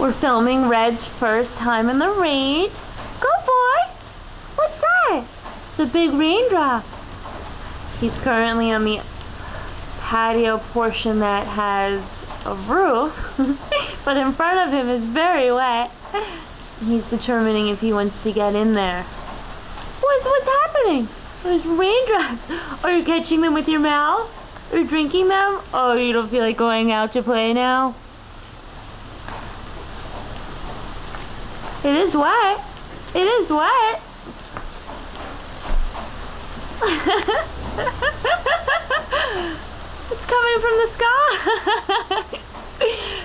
We're filming Red's first time in the rain. Good boy! What's that? It's a big raindrop. He's currently on the patio portion that has a roof, but in front of him is very wet. He's determining if he wants to get in there. What's happening? There's raindrops. Are you catching them with your mouth? Are you drinking them? Oh, you don't feel like going out to play now? It is wet. It is wet. It's coming from the sky.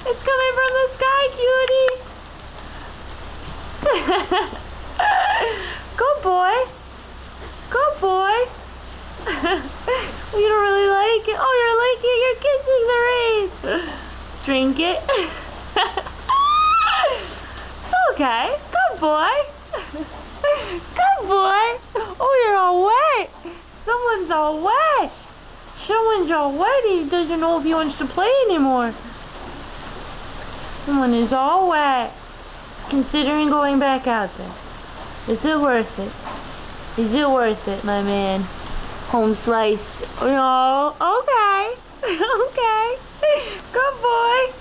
It's coming from the sky, cutie. Good boy. Good boy. You don't really like it. Oh, you're kissing the rain. Drink it. Okay. Good boy. Good boy. Oh, you're all wet. Someone's all wet. Someone's all wet. He doesn't know if he wants to play anymore. Someone is all wet. Considering going back out there. Is it worth it? Is it worth it, my man? Home slice. Oh, okay. Okay. Good boy.